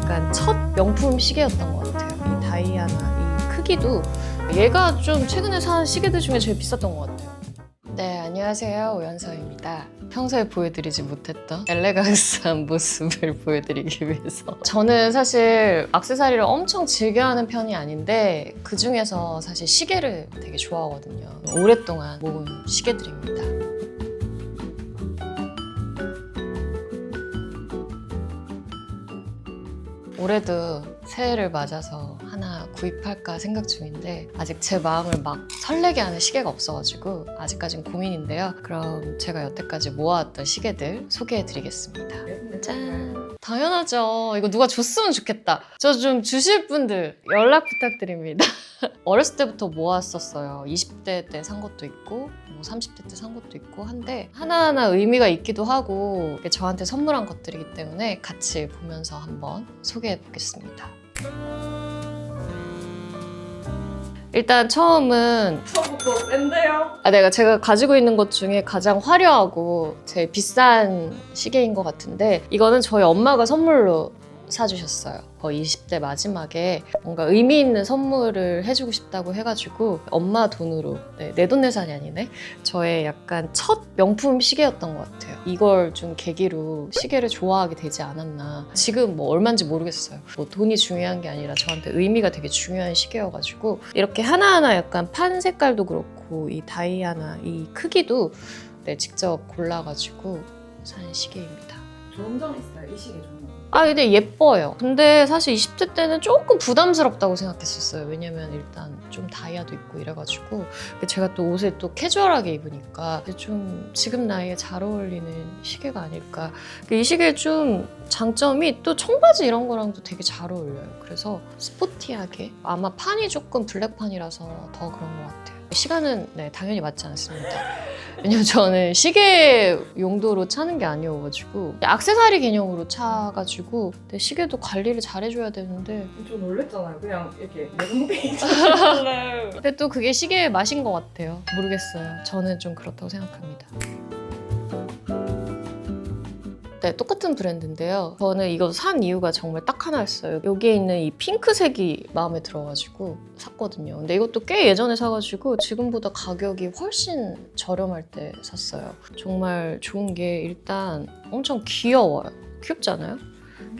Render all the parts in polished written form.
약간 첫 명품 시계였던 것 같아요. 이 다이아나 이 크기도 얘가 좀 최근에 산 시계들 중에 제일 비쌌던 것 같아요. 네, 안녕하세요. 오연서입니다. 평소에 보여드리지 못했던 엘레강스한 모습을 보여드리기 위해서 저는 사실 액세서리를 엄청 즐겨하는 편이 아닌데 그 중에서 사실 시계를 되게 좋아하거든요. 오랫동안 모은 시계들입니다. 올해도 새해를 맞아서 하나 구입할까 생각 중인데 아직 제 마음을 막 설레게 하는 시계가 없어가지고 아직까진 고민인데요. 그럼 제가 여태까지 모아왔던 시계들 소개해드리겠습니다. 짠! 당연하죠. 이거 누가 줬으면 좋겠다. 저 좀 주실 분들 연락 부탁드립니다. 어렸을 때부터 모았었어요. 20대 때 산 것도 있고 30대 때 산 것도 있고 한데 하나하나 의미가 있기도 하고 저한테 선물한 것들이기 때문에 같이 보면서 한번 소개해 보겠습니다. 일단 처음은 저부터 센데요? 제가 가지고 있는 것 중에 가장 화려하고 제일 비싼 시계인 것 같은데 이거는 저희 엄마가 선물로 사주셨어요. 거의 20대 마지막에 뭔가 의미 있는 선물을 해주고 싶다고 해가지고 엄마 돈으로, 내돈내산이 아니네, 저의 약간 첫 명품 시계였던 것 같아요. 이걸 좀 계기로 시계를 좋아하게 되지 않았나. 지금 뭐 얼마인지 모르겠어요. 뭐 돈이 중요한 게 아니라 저한테 의미가 되게 중요한 시계여가지고 이렇게 하나하나 약간 판 색깔도 그렇고 이 다이아나 이 크기도 직접 골라가지고 산 시계입니다. 좋은 점 있어요, 이 시계 좋은 점? 근데 예뻐요. 근데 사실 20대 때는 조금 부담스럽다고 생각했었어요. 왜냐면 일단 좀 다이아도 있고 이래가지고 제가 또 옷을 또 캐주얼하게 입으니까 좀 지금 나이에 잘 어울리는 시계가 아닐까. 이 시계 좀 장점이 또 청바지 이런 거랑도 되게 잘 어울려요. 그래서 스포티하게, 아마 판이 조금 블랙판이라서 더 그런 것 같아요. 시간은 당연히 맞지 않습니다. 왜냐면 저는 시계 용도로 차는 게 아니어가지고 액세서리 개념으로 차가지고 근데 시계도 관리를 잘 해줘야 되는데 좀 놀랬잖아요. 그냥 이렇게 내동댕이 근데 또 그게 시계의 맛인 것 같아요. 모르겠어요. 저는 좀 그렇다고 생각합니다. 똑같은 브랜드인데요. 저는 이거 산 이유가 정말 딱 하나였어요. 여기에 있는 이 핑크색이 마음에 들어가지고 샀거든요. 근데 이것도 꽤 예전에 사가지고 지금보다 가격이 훨씬 저렴할 때 샀어요. 정말 좋은 게 일단 엄청 귀여워요. 귀엽지 않아요?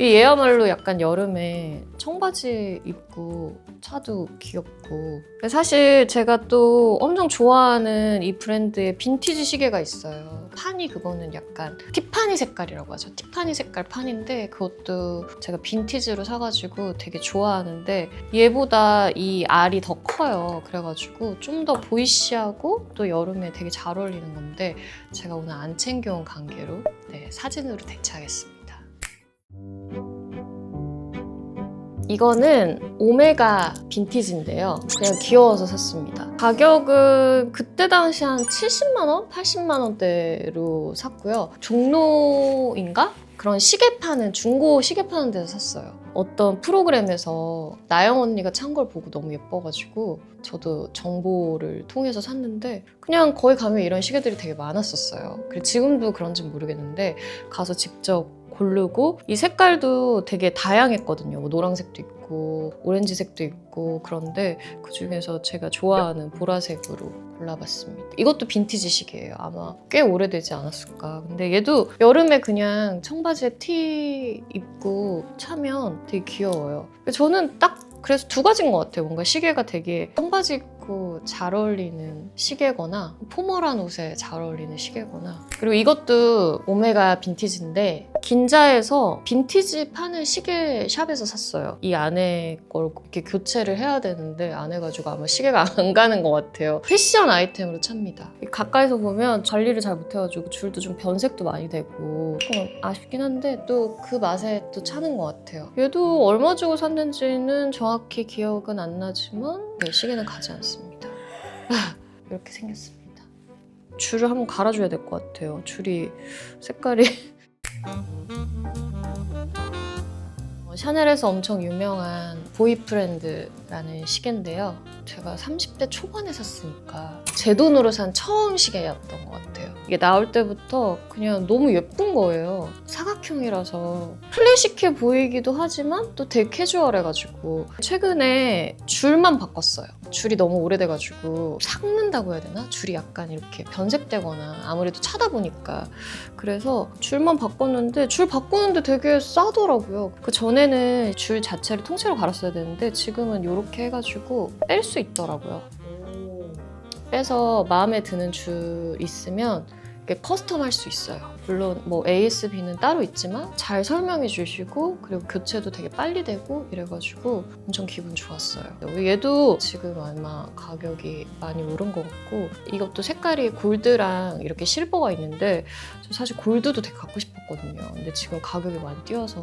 얘야말로 약간 여름에 청바지 입고 차도 귀엽고. 사실 제가 또 엄청 좋아하는 이 브랜드의 빈티지 시계가 있어요. 판이 그거는 약간 티파니 색깔이라고 하죠. 티파니 색깔 판인데 그것도 제가 빈티지로 사가지고 되게 좋아하는데 얘보다 이 알이 더 커요. 그래가지고 좀 더 보이시하고 또 여름에 되게 잘 어울리는 건데 제가 오늘 안 챙겨온 관계로 사진으로 대체하겠습니다. 이거는 오메가 빈티지인데요. 그냥 귀여워서 샀습니다. 가격은 그때 당시 한 70만 원? 80만 원대로 샀고요. 종로인가? 그런 시계 파는, 중고 시계 파는 데서 샀어요. 어떤 프로그램에서 나영 언니가 찬 걸 보고 너무 예뻐가지고 저도 정보를 통해서 샀는데 그냥 거기 가면 이런 시계들이 되게 많았었어요. 그리고 지금도 그런지는 모르겠는데 가서 직접 고르고 이 색깔도 되게 다양했거든요. 뭐 노란색도 있고 오렌지색도 있고 그런데 그중에서 제가 좋아하는 보라색으로 골라봤습니다. 이것도 빈티지 시계예요. 아마 꽤 오래되지 않았을까. 근데 얘도 여름에 그냥 청바지에 티 입고 차면 되게 귀여워요. 저는 딱 그래서 두 가지인 것 같아요. 뭔가 시계가 되게 청바지 입고 잘 어울리는 시계거나 포멀한 옷에 잘 어울리는 시계거나. 그리고 이것도 오메가 빈티지인데 긴자에서 빈티지 파는 시계 샵에서 샀어요. 이 안에 걸 이렇게 교체를 해야 되는데 안 해가지고 아마 시계가 안 가는 것 같아요. 패션 아이템으로 찹니다. 가까이서 보면 관리를 잘 못해가지고 줄도 좀 변색도 많이 되고 조금 아쉽긴 한데 또 그 맛에 또 차는 것 같아요. 얘도 얼마 주고 샀는지는 정확히 기억은 안 나지만 시계는 가지 않습니다. 이렇게 생겼습니다. 줄을 한번 갈아줘야 될 것 같아요. 줄이 색깔이 샤넬에서 엄청 유명한 보이프렌드라는 시계인데요. 제가 30대 초반에 샀으니까 제 돈으로 산 처음 시계였던 것 같아요. 이게 나올 때부터 그냥 너무 예쁜 거예요. 사각형 삼각형이라서 클래식해 보이기도 하지만 또 되게 캐주얼해가지고 최근에 줄만 바꿨어요. 줄이 너무 오래돼가지고 삭는다고 해야 되나? 줄이 약간 이렇게 변색되거나 아무래도 차다 보니까 그래서 줄만 바꿨는데 줄 바꾸는데 되게 싸더라고요. 그 전에는 줄 자체를 통째로 갈았어야 되는데 지금은 이렇게 해가지고 뺄 수 있더라고요. 오. 빼서 마음에 드는 줄 있으면 이렇게 커스텀할 수 있어요. 물론 뭐 ASB는 따로 있지만 잘 설명해 주시고 그리고 교체도 되게 빨리 되고 이래가지고 엄청 기분 좋았어요. 얘도 지금 아마 가격이 많이 오른 것 같고 이것도 색깔이 골드랑 이렇게 실버가 있는데 저 사실 골드도 되게 갖고 싶었거든요. 근데 지금 가격이 많이 뛰어서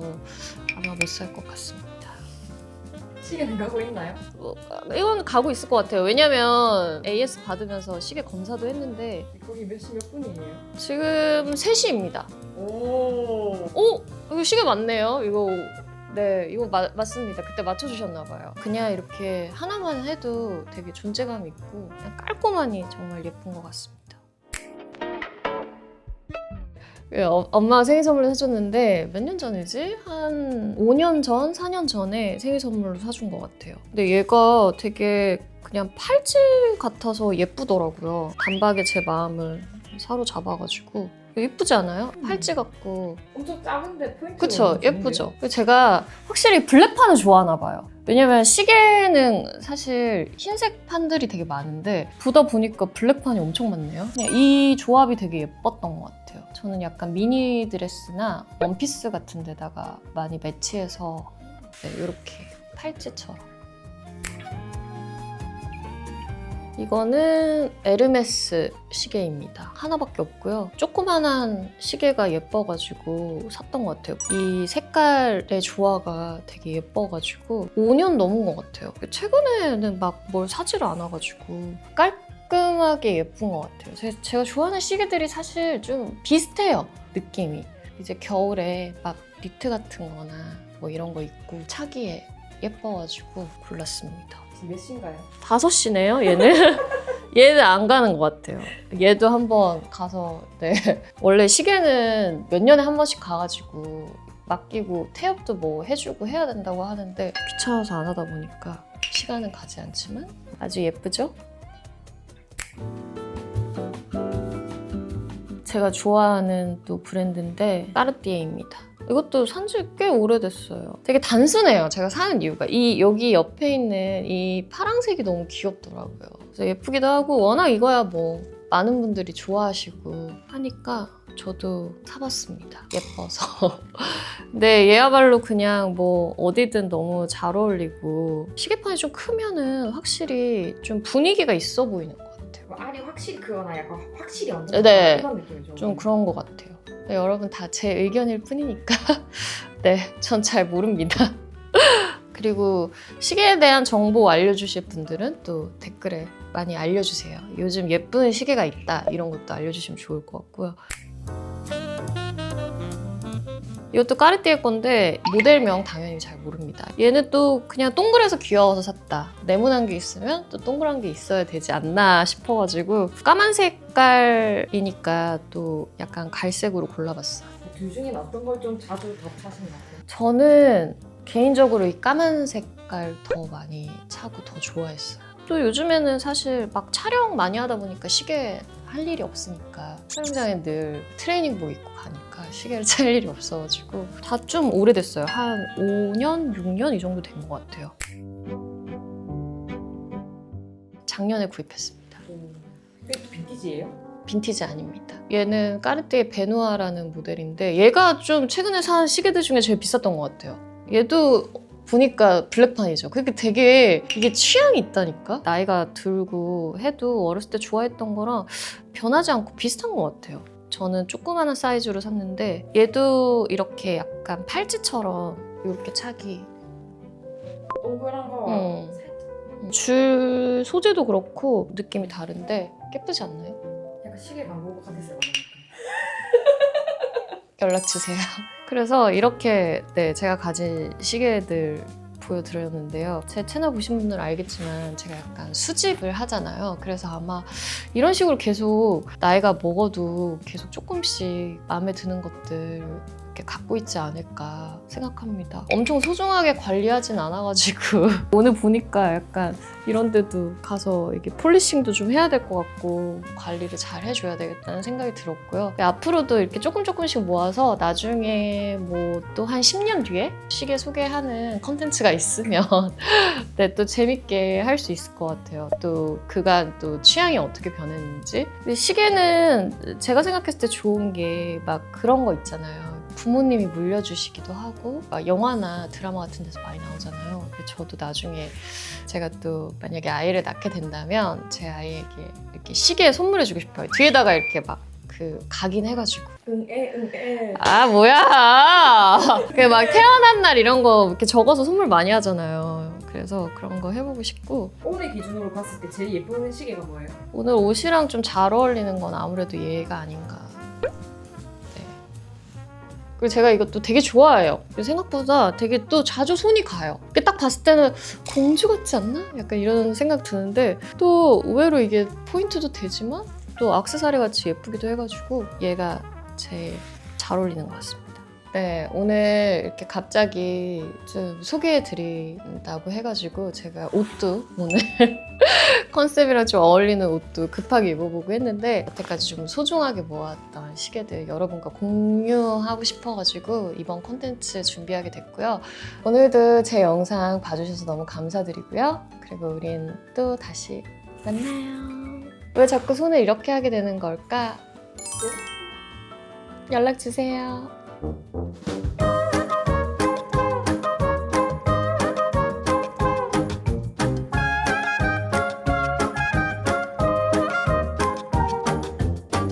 아마 못 살 것 같습니다. 시계는 가고 있나요? 이건 가고 있을 것 같아요. 왜냐면 AS 받으면서 시계 검사도 했는데 거기 몇 시 몇 분이에요? 지금 3시입니다. 오. 이거 시계 맞네요. 이거 맞습니다. 그때 맞춰주셨나 봐요. 그냥 이렇게 하나만 해도 되게 존재감 있고 그냥 깔끔하니 정말 예쁜 것 같습니다. 엄마가 생일 선물로 사줬는데 몇 년 전이지? 한 5년 전, 4년 전에 생일 선물로 사준 것 같아요. 근데 얘가 되게 그냥 팔찌 같아서 예쁘더라고요. 단박에 제 마음을 사로잡아가지고 예쁘지 않아요? 팔찌 같고. 엄청 작은데 포인트가 그쵸? 엄청 예쁘죠? 제가 확실히 블랙판을 좋아하나 봐요. 왜냐면 시계는 사실 흰색 판들이 되게 많은데 보다 보니까 블랙판이 엄청 많네요. 그냥 이 조합이 되게 예뻤던 것 같아요. 저는 약간 미니 드레스나 원피스 같은 데다가 많이 매치해서 이렇게 팔찌처럼. 이거는 에르메스 시계입니다. 하나밖에 없고요. 조그만한 시계가 예뻐가지고 샀던 것 같아요. 이 색깔의 조화가 되게 예뻐가지고 5년 넘은 것 같아요. 최근에는 막 뭘 사지를 않아가지고 깔끔하게 예쁜 것 같아요. 제가 좋아하는 시계들이 사실 좀 비슷해요. 느낌이. 이제 겨울에 막 니트 같은 거나 뭐 이런 거 입고 차기에 예뻐가지고 골랐습니다. 몇 시인가요? 5시네요, 얘는. 얘는 안 가는 것 같아요. 얘도 한번 가서, 네. 원래 시계는 몇 년에 한 번씩 가가지고 맡기고 태엽도 뭐 해주고 해야 된다고 하는데 귀찮아서 안 하다 보니까 시간은 가지 않지만 아주 예쁘죠? 제가 좋아하는 또 브랜드인데 까르띠에입니다. 이것도 산지 꽤 오래됐어요. 되게 단순해요. 제가 사는 이유가 여기 옆에 있는 이 파랑색이 너무 귀엽더라고요. 그래서 예쁘기도 하고 워낙 이거야 뭐 많은 분들이 좋아하시고 하니까 저도 사봤습니다. 예뻐서. 근데 얘야말로 그냥 뭐 어디든 너무 잘 어울리고 시계판이 좀 크면은 확실히 좀 분위기가 있어 보이는 것 같아요. 알이 확실히 크거나 약간 확실히 얹어서 네. 이런 느낌이죠. 좀 그런 것 같아요. 네, 여러분 다 제 의견일 뿐이니까 네, 전 잘 모릅니다. 그리고 시계에 대한 정보 알려주실 분들은 또 댓글에 많이 알려주세요. 요즘 예쁜 시계가 있다 이런 것도 알려주시면 좋을 것 같고요. 이것도 까르띠에 건데 모델명 당연히 잘 모릅니다. 얘는 또 그냥 동그래서 귀여워서 샀다. 네모난 게 있으면 또 동그란 게 있어야 되지 않나 싶어가지고 까만 색깔이니까 또 약간 갈색으로 골라봤어요. 둘 중에 어떤 걸 좀 자주 더 사시는 것 같아요? 저는 개인적으로 이 까만 색깔 더 많이 차고 더 좋아했어요. 또 요즘에는 사실 막 촬영 많이 하다 보니까 시계 할 일이 없으니까 촬영장에 늘 트레이닝복 입고 가니까 시계를 찰 일이 없어가지고 다 좀 오래됐어요. 한 5년, 6년 이 정도 된 것 같아요. 작년에 구입했습니다. 이게 빈티지예요? 빈티지 아닙니다. 얘는 까르띠에 베누아라는 모델인데 얘가 좀 최근에 산 시계들 중에 제일 비쌌던 것 같아요. 얘도 보니까 블랙판이죠. 그게 되게 이게 취향이 있다니까? 나이가 들고 해도 어렸을 때 좋아했던 거랑 변하지 않고 비슷한 것 같아요. 저는 조그마한 사이즈로 샀는데 얘도 이렇게 약간 팔찌처럼 이렇게 차기. 동그란 거 살짝 줄 소재도 그렇고 느낌이 다른데 예쁘지 않나요? 약간 시계 광고 같았어요. 연락 주세요. 그래서 이렇게 제가 가진 시계들 보여드렸는데요. 제 채널 보신 분들은 알겠지만 제가 약간 수집을 하잖아요. 그래서 아마 이런 식으로 계속 나이가 먹어도 계속 조금씩 마음에 드는 것들 이렇게 갖고 있지 않을까 생각합니다. 엄청 소중하게 관리하진 않아가지고 오늘 보니까 약간 이런 데도 가서 이게 폴리싱도 좀 해야 될 것 같고 관리를 잘 해줘야 되겠다는 생각이 들었고요. 앞으로도 이렇게 조금씩 모아서 나중에 뭐 또 한 10년 뒤에 시계 소개하는 컨텐츠가 있으면 네, 또 재밌게 할 수 있을 것 같아요. 또 그간 또 취향이 어떻게 변했는지. 근데 시계는 제가 생각했을 때 좋은 게 막 그런 거 있잖아요. 부모님이 물려주시기도 하고 막 영화나 드라마 같은 데서 많이 나오잖아요. 그래서 저도 나중에 제가 또 만약에 아이를 낳게 된다면 제 아이에게 이렇게 시계 선물해주고 싶어요. 뒤에다가 이렇게 막 그 각인해가지고 응애 아 뭐야 그 막 태어난 날 이런 거 이렇게 적어서 선물 많이 하잖아요. 그래서 그런 거 해보고 싶고 오늘 기준으로 봤을 때 제일 예쁜 시계가 뭐예요? 오늘 옷이랑 좀 잘 어울리는 건 아무래도 얘가 아닌가. 네. 그리고 제가 이것도 되게 좋아해요. 생각보다 되게 또 자주 손이 가요. 딱 봤을 때는 공주 같지 않나? 약간 이런 생각 드는데 또 의외로 이게 포인트도 되지만 또 액세서리 같이 예쁘기도 해가지고 얘가 제일 잘 어울리는 것 같습니다. 네, 오늘 이렇게 갑자기 좀 소개해드린다고 해가지고 제가 옷도 오늘 컨셉이랑 좀 어울리는 옷도 급하게 입어보고 했는데 여태까지 좀 소중하게 모았던 시계들 여러분과 공유하고 싶어가지고 이번 콘텐츠 준비하게 됐고요. 오늘도 제 영상 봐주셔서 너무 감사드리고요. 그리고 우린 또 다시 만나요. 왜 자꾸 손을 이렇게 하게 되는 걸까? 연락 주세요.